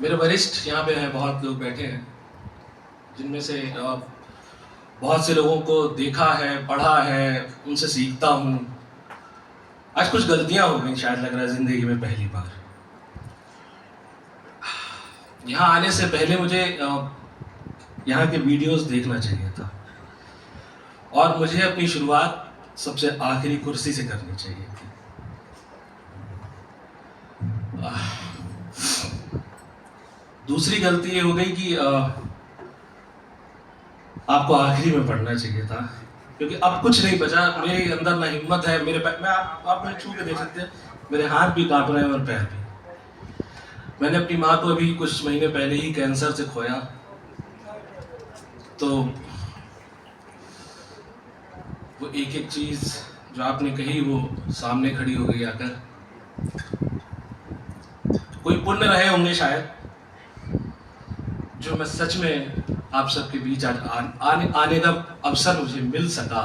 मेरे वरिष्ठ यहाँ पे हैं, बहुत लोग बैठे हैं जिनमें से बहुत से लोगों को देखा है, पढ़ा है, उनसे सीखता हूँ। आज कुछ गलतियाँ हो गई, शायद लग रहा है ज़िंदगी में पहली बार। यहाँ आने से पहले मुझे यहाँ के वीडियोस देखना चाहिए था और मुझे अपनी शुरुआत सबसे आखिरी कुर्सी से करनी चाहिए थी। दूसरी गलती ये हो गई कि आपको आखिरी में पढ़ना चाहिए था, क्योंकि अब कुछ नहीं बचा। मेरे अंदर ना हिम्मत है, मेरे मैं आप मुझे छू के देख सकते हैं, मेरे हाथ भी कांप रहे हैं और पैर भी। मैंने अपनी माँ को अभी कुछ महीने पहले ही कैंसर से खोया, तो वो एक एक चीज जो आपने कही वो सामने खड़ी हो गई आकर। कोई पुण्य रहे होंगे शायद जो मैं सच में आप सबके बीच आज आने का अवसर मुझे मिल सका,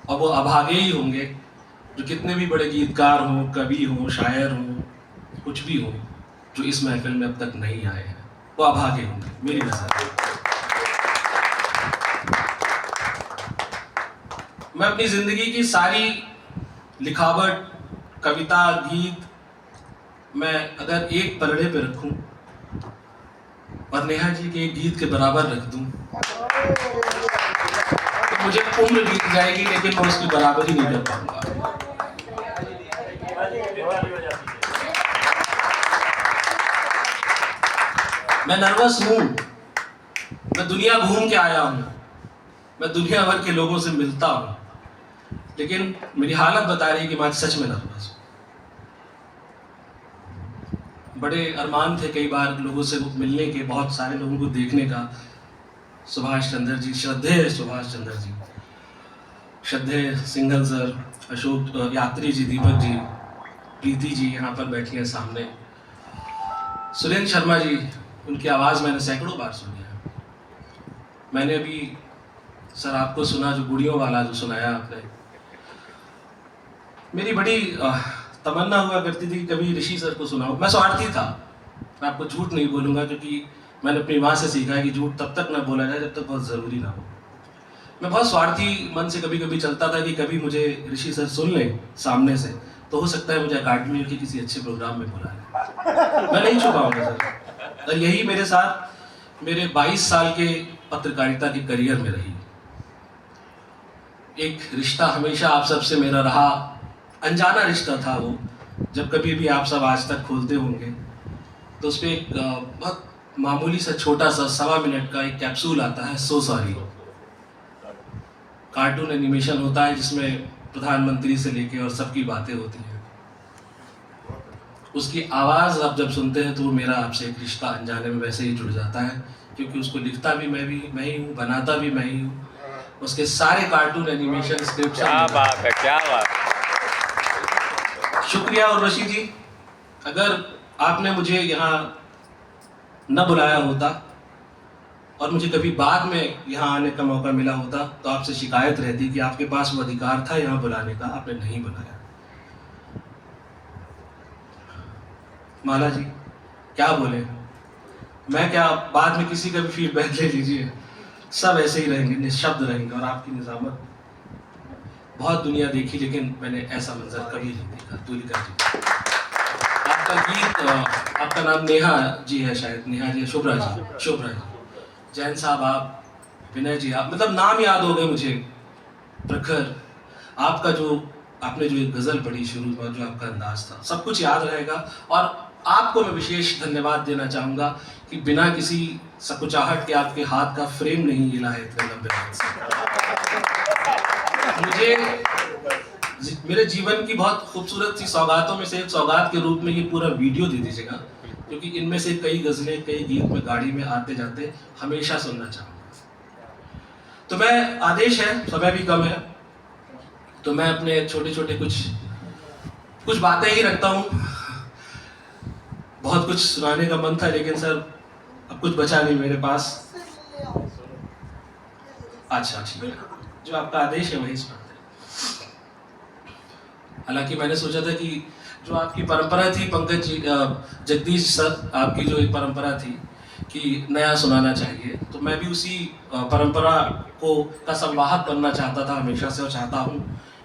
और वो अभागे ही होंगे जो कितने भी बड़े गीतकार हों, कवि हों, शायर हों, कुछ भी हो, जो इस महफिल में अब तक नहीं आए हैं, वो अभागे होंगे मेरी नजर में। मैं अपनी जिंदगी की सारी लिखावट, कविता, गीत मैं अगर एक पलड़े पे रखूं और नेहा जी के एक गीत के बराबर रख दूं तो मुझे उम्र बीत जाएगी, लेकिन मैं उसकी बराबरी नहीं कर पाऊंगा। मैं नर्वस हूं, मैं दुनिया घूम के आया हूं, मैं दुनिया भर के लोगों से मिलता हूं, लेकिन मेरी हालत बता रही है कि मैं सच में नर्वस हूं। बड़े अरमान थे कई बार लोगों से मिलने के, बहुत सारे लोगों को देखने का। सुभाष चंद्र जी, श्रद्धेय सुभाष चंद्र जी, श्रद्धेय सिंघल सर, अशोक यात्री जी, दीपक जी, प्रीति जी यहाँ पर बैठी हैं सामने, सुरेंद्र शर्मा जी, उनकी आवाज़ मैंने सैकड़ों बार सुनी है। मैंने अभी सर आपको सुना, जो गुड़ियों वाला जो सुनाया आपने, मेरी बड़ी तमन्ना हुआ करती थी कि कभी ऋषि सर को सुनाऊं। मैं स्वार्थी था, मैं आपको झूठ नहीं बोलूँगा, क्योंकि मैंने अपनी माँ से सीखा है कि झूठ तब तक ना बोला जाए जब तक बहुत ज़रूरी ना हो। मैं बहुत स्वार्थी मन से कभी कभी चलता था कि कभी मुझे ऋषि सर सुन लें सामने से, तो हो सकता है मुझे अकादमी के किसी अच्छे प्रोग्राम में बुला लें। मैं नहीं छुपाऊंगा सर, और यही मेरे साथ मेरे 22 साल के पत्रकारिता के करियर में रही। एक रिश्ता हमेशा आप सबसे मेरा रहा, अनजाना रिश्ता था वो। जब कभी भी आप सब आज तक खोलते होंगे तो उस पर एक बहुत मामूली सा छोटा सा 1.25 मिनट का एक कैप्सूल आता है, सो सॉरी। कार्टून एनिमेशन होता है जिसमें प्रधानमंत्री से लेके और सबकी बातें होती हैं। उसकी आवाज़ आप जब सुनते हैं तो मेरा आपसे एक रिश्ता अनजाने में वैसे ही जुड़ जाता है, क्योंकि उसको लिखता भी मैं ही हूँ, बनाता भी मैं ही हूँ। उसके सारे कार्टून एनिमेशन स्क्रिप्ट। क्या बात है, क्या बात। शुक्रिया उर्वशी जी, अगर आपने मुझे यहाँ न बुलाया होता और मुझे कभी बाद में यहाँ आने का मौका मिला होता तो आपसे शिकायत रहती कि आपके पास वो अधिकार था यहाँ बुलाने का, आपने नहीं बुलाया। माला जी क्या बोले, मैं क्या, बाद में किसी का भी फीडबैक ले लीजिए, सब ऐसे ही रहेंगे, निःशब्द रहेंगे। और आपकी निजामत, बहुत दुनिया देखी लेकिन मैंने ऐसा मंजर कभी नहीं देखा। तुलिका जी, आपका गीत, आपका नाम नेहा जी है शायद, नेहा जी, शुभ्रा जी, जैन साहब आप, विनय जी आप, मतलब नाम याद हो गए मुझे। प्रखर, आपका जो आपने जो एक गज़ल पढ़ी शुरू में, जो आपका अंदाज था, सब कुछ याद रहेगा। और आपको मैं विशेष धन्यवाद देना चाहूँगा कि बिना किसी सकुचाहट के आपके हाथ का फ्रेम नहीं हिला है इतने लंबे वक्त से। मुझे मेरे जीवन की बहुत खूबसूरत सी सौगातों में से एक सौगात के रूप में ये पूरा वीडियो दे दीजिएगा, क्योंकि इनमें से कई गज़लें, कई गीत में गाड़ी में आते जाते हमेशा सुनना चाहूँगा। तो मैं, आदेश है, समय भी कम है, तो मैं अपने छोटे छोटे कुछ बातें ही रखता हूँ। बहुत कुछ सुनाने का मन था लेकिन सर अब कुछ बचा नहीं मेरे पास। अच्छा ठीक है, जो आपका आदेश है वही सुनाते हैं। हालांकि मैंने सोचा था कि जो आपकी परंपरा थी पंकज जी, जगदीश सर, आपकी जो एक परंपरा थी कि नया सुनाना चाहिए, तो मैं भी उसी परंपरा को का संवाहक बनना चाहता था हमेशा से, और चाहता हूँ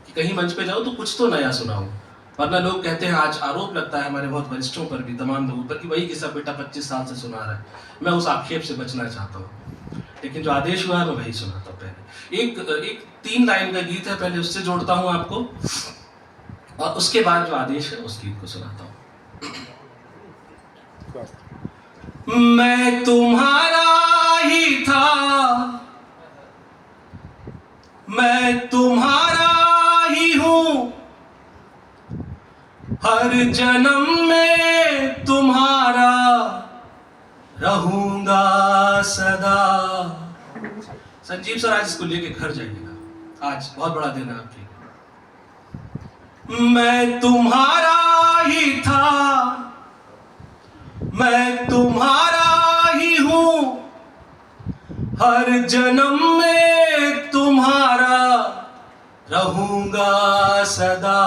कि कहीं मंच पे जाऊँ तो कुछ तो नया सुनाऊँ। वरना लोग कहते हैं, आज आरोप लगता है हमारे बहुत वरिष्ठों पर भी, तमाम लोगों पर, कि वही किस्सा बेटा 25 साल से सुना रहा है। मैं उस आक्षेप से बचना चाहता हूँ, लेकिन जो आदेश हुआ है मैं वही सुनाता हूँ। पहले एक 3 लाइन का गीत है, पहले उससे जोड़ता हूँ आपको, और उसके बाद जो आदेश है उस गीत को सुनाता हूँ। मैं तुम्हारा ही था, मैं तुम्हारा ही हूँ, हर जन्म में तुम्हारा रहूंगा सदा। संजीव सर, आज इसको लेके घर जाइएगा, आज बहुत बड़ा दिन है आपके। मैं तुम्हारा ही था, मैं तुम्हारा ही हूँ, हर जन्म में तुम्हारा रहूंगा सदा।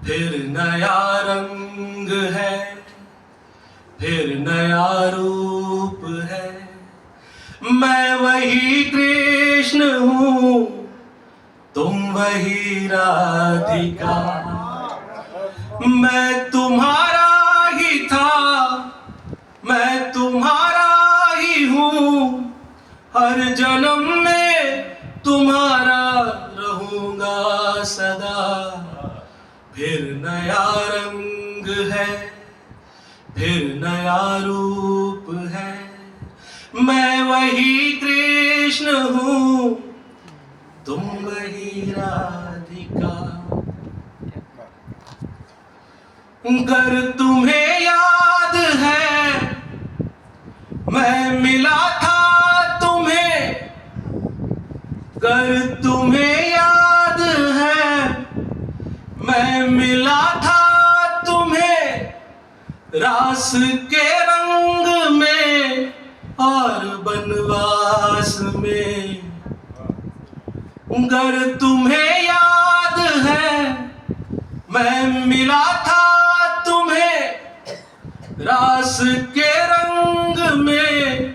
फिर नया रंग है, फिर नया रूप है, मैं वही कृष्ण हूँ, तुम वही राधिका। मैं तुम्हारा ही था, मैं तुम्हारा ही हूँ, हर जन्म में तुम्हारा रहूंगा सदा। फिर नया रंग है, फिर नया रूप है, मैं वही कृष्ण हूँ, तुम वही राधिका। अगर तुम्हें याद है, मैं मिला था तुम्हें, अगर तुम्हें याद है, मैं मिला था तुम्हें, रास के रंग में और बनवास में। अगर तुम्हें याद है, मैं मिला था तुम्हें, रास के रंग में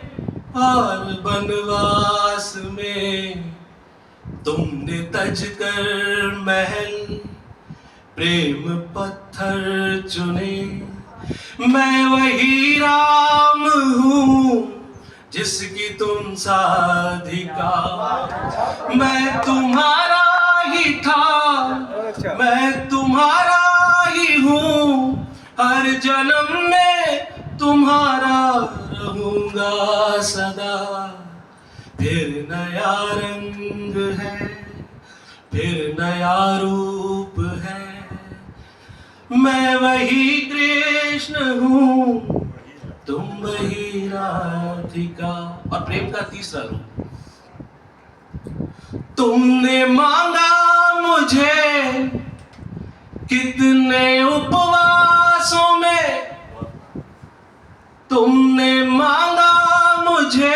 और बनवास में। तुमने तज कर महल प्रेम पत्थर चुने, मैं वही राम हूँ जिसकी तुम साधिका। मैं तुम्हारा ही था, मैं तुम्हारा ही हूँ, हर जन्म में तुम्हारा रहूंगा सदा। फिर नया रंग है, फिर नया रूप है, मैं वही कृष्ण हूँ, तुम वही राधिका। और प्रेम का तीसरा रूप, तुमने मांगा मुझे कितने उपवासों में, तुमने मांगा मुझे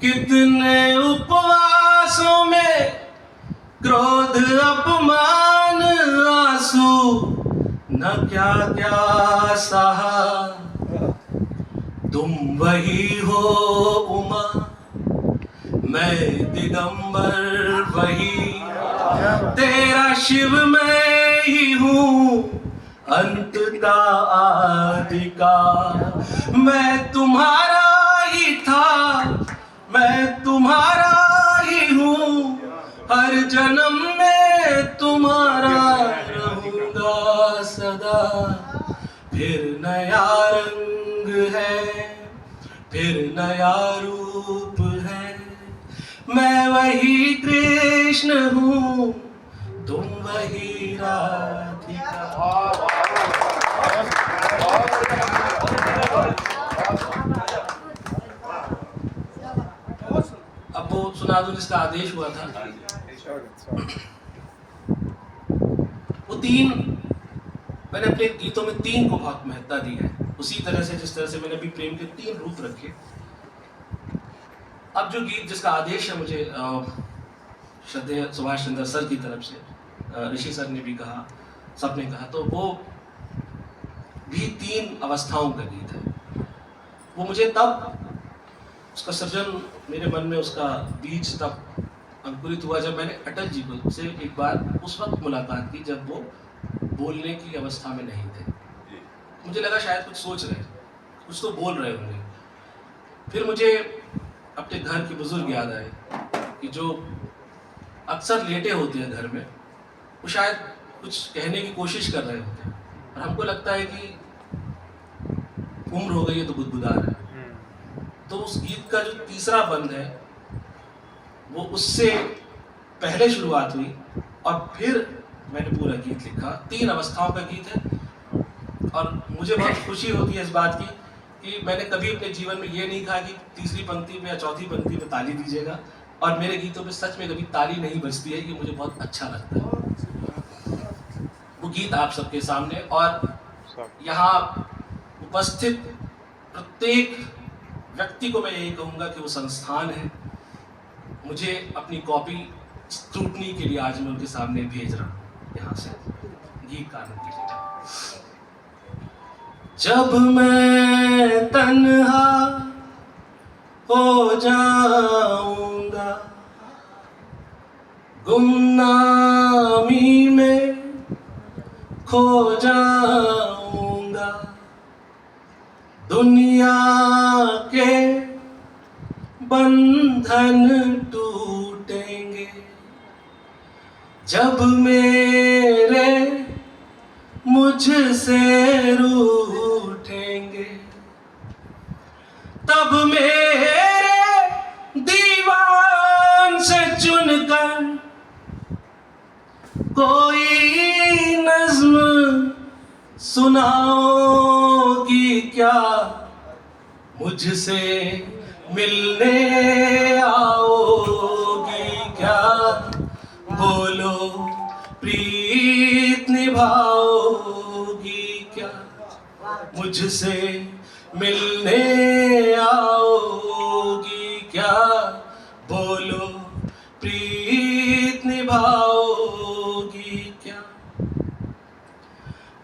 कितने उपवासों में, क्रोध अपमान आंसू न क्या क्या सहा। तुम वही हो उमा, मैं दिगंबर वही, तेरा शिव मैं ही हूँ, अंत का आदि का। मैं तुम्हारा ही था, मैं तुम्हारा ही हूँ, हर जन्म में तुम्हारा रहूंगा सदा। फिर नया रंग है, फिर नया रूप है, मैं वही कृष्ण हूँ, तुम वही राधिका। अब वो सुना दूं जिसका आदेश हुआ था। वो 3, मैंने अपने गीतों में 3 को बहुत महत्ता दी है, उसी तरह से जिस तरह से मैंने अभी प्रेम के 3 रूप रखे। अब जो गीत जिसका आदेश है, मुझे श्रद्धेय सुभाष चंद्र सर की तरफ से, ऋषि सर ने भी कहा, सबने कहा, तो वो भी 3 अवस्थाओं का गीत है। वो मुझे तब उसका सृजन मेरे मन में, उसका बीज तब अंकुरित हुआ जब मैंने अटल जी को से एक बार उस वक्त मुलाकात की जब वो बोलने की अवस्था में नहीं थे। मुझे लगा शायद कुछ सोच रहे, कुछ तो बोल रहे होंगे। फिर मुझे अपने घर के बुजुर्ग याद आए कि जो अक्सर लेटे होते हैं घर में, वो शायद कुछ कहने की कोशिश कर रहे होते हैं और हमको लगता है कि उम्र हो गई है तो बुदबुदा रहे हैं। तो उस गीत का जो तीसरा बंद है वो उससे पहले शुरुआत हुई और फिर मैंने पूरा गीत लिखा। 3 अवस्थाओं का गीत है और मुझे बहुत खुशी होती है इस बात की कि मैंने कभी अपने जीवन में ये नहीं कहा कि तीसरी पंक्ति में या चौथी पंक्ति में ताली दीजिएगा, और मेरे गीतों में सच में कभी ताली नहीं बजती है, ये मुझे बहुत अच्छा लगता है। वो गीत आप सबके सामने, और यहाँ उपस्थित प्रत्येक व्यक्ति को मैं यही कहूँगा कि वो संस्थान है। मुझे अपनी कॉपी स्क्रूटनी के लिए आज मैं उनके सामने भेज रहा हूँ यहाँ से। गीत गाने कीजिएगा। जब मैं तन्हा हो जाऊंगा, गुमनामी में खो जाऊंगा, दुनिया के बंधन टूटेंगे, जब मेरे मुझसे रूठेंगे, तब मेरे दीवान से चुनकर कोई नज्म सुनाओगी क्या, मुझसे मिलने आओगी क्या, बोलो प्रीत निभाओगी क्या, मुझसे मिलने आओगी क्या, बोलो प्रीत निभाओगी क्या।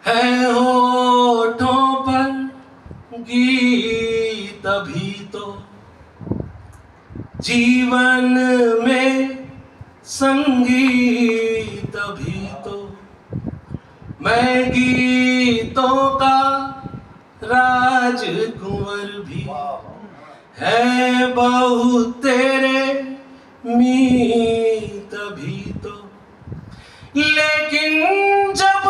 है होठों पर गीत अभी तो, जीवन में संगीत अभी तो, मैं गीतों का राजकुंवर भी, है बहु तेरे मीत अभी तो, लेकिन जब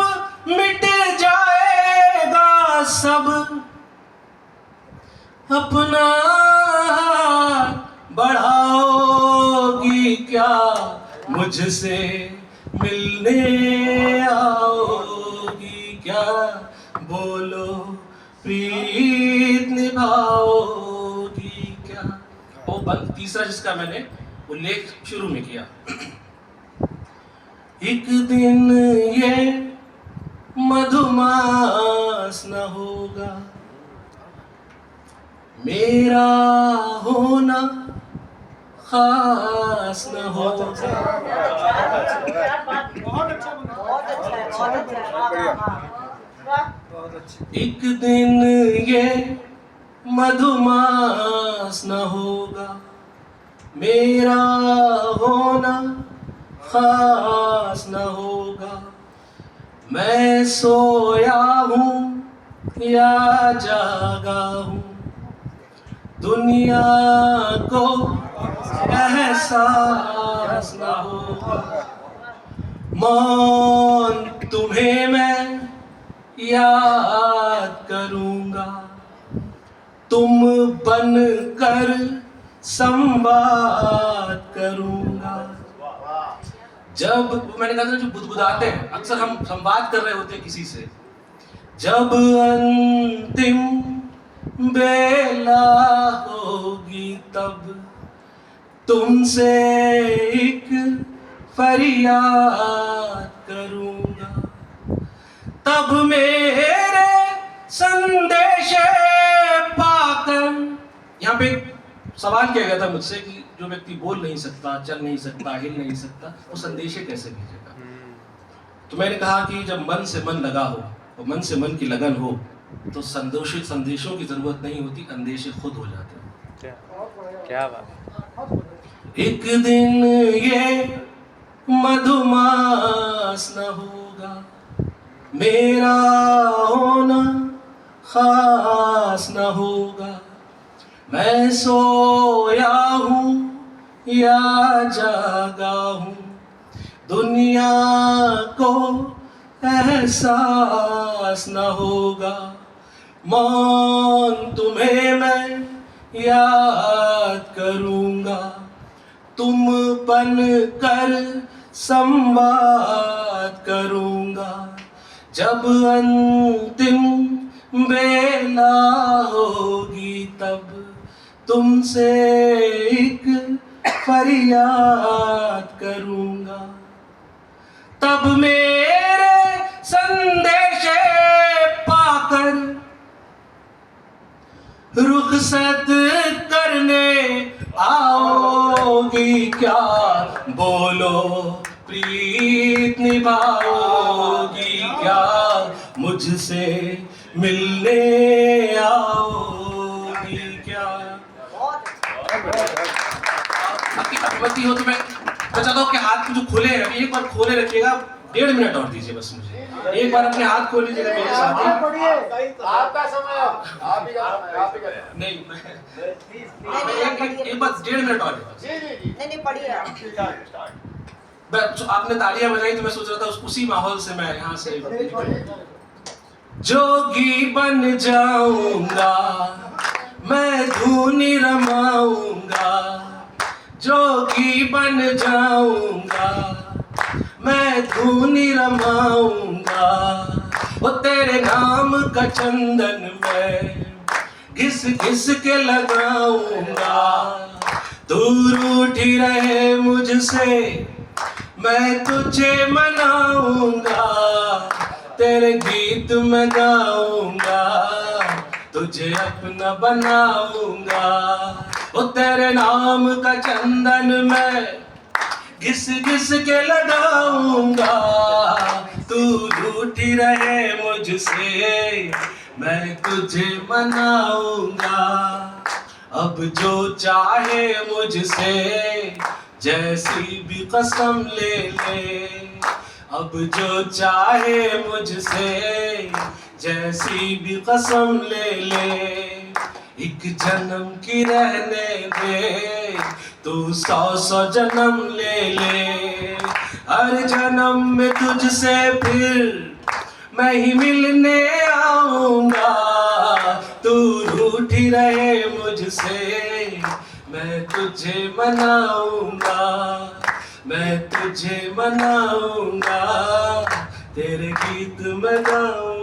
मिट जाएगा सब, अपना हाथ बढ़ाओगी क्या, मुझसे मिलने आओगी क्या, बोलो प्रीत निभाओगी क्या। वो बंद तीसरा जिसका मैंने उल्लेख शुरू में किया। एक दिन ये मधुमास न होगा, मेरा होना खास न होगा, एक दिन ये मधुमास न होगा, मेरा होना खास न होगा, मैं सोया हूँ या जागा हूँ, दुनिया को एहसास न होगा, मौन तुम्हें मैं याद करूँगा, तुम बनकर संवाद करूँगा। जब मैंने कहा था जो बुदबुदाते हैं, अक्सर हम संवाद कर रहे होते हैं किसी से, जब अंतिम बेला होगी तब तुमसे एक फरियाद करूँगा, तब मेरे संदेश पाकर। यहाँ पे सवाल किया गया था मुझसे कि जो व्यक्ति बोल नहीं सकता, चल नहीं सकता, हिल नहीं सकता, वो संदेश कैसे भेजेगा। तो मैंने कहा कि जब मन से मन लगा हो और मन से मन की लगन हो तो संदेशों की जरूरत नहीं होती, अंदेशे खुद हो जाते हैं। क्या बात। एक दिन ये मधुमास न होगा, मेरा होना खास न होगा। मैं सोया हूँ या जागा हूँ, दुनिया को एहसास न होगा। मौन तुम्हें मैं याद करूँगा, तुम बन कर संवाद करूँगा। जब अंतिम बेला होगी तब तुमसे एक फरियाद करूँगा। तब मेरे संदेशे पाकर रुखसत करने आओगी क्या? बोलो प्रीत निभाओगी क्या? मुझसे मिलने आओगी क्या? आपकी अनुमति हो तो मैं चाहता हूँ कि हाथ जो खुले हैं अभी एक बार खोले रखिएगा। 1.5 मिनट और दीजिए बस मुझे। एक बार अपने हाथ खोल लीजिएगा मेरे साथ ही। आपका समय, आप ही नहीं एक बार 1.5 मिनट और नहीं पढ़िए। आपने तालियां बजाई तो मैं सोच रहा था उसी माहौल से मैं यहाँ से जोगी बन जाऊंगा, मैं धुनी रमाऊंगा। जोगी बन जाऊंगा, मैं धुनी रमाऊंगा। वो तेरे नाम का चंदन मैं घिस घिस के लगाऊंगा। दूर उठी रहे मुझसे, मैं तुझे मनाऊंगा। तेरे गीत मैं गाऊंगा, तुझे अपना बनाऊंगा। ओ तेरे नाम का चंदन मैं घिस घिस के लगाऊंगा। तू रूठी रहे मुझसे, मैं तुझे मनाऊंगा। अब जो चाहे मुझसे जैसी भी कसम ले ले। अब जो चाहे मुझसे जैसी भी कसम ले ले। एक जन्म की रहने दे, तू 100 जन्म ले ले। हर जन्म में तुझसे फिर मैं ही मिलने आऊंगा। तू रूठी रहे मुझसे, मैं तुझे मनाऊंगा। मैं तुझे मनाऊंगा, तेरे गीत मैं गाऊंगा।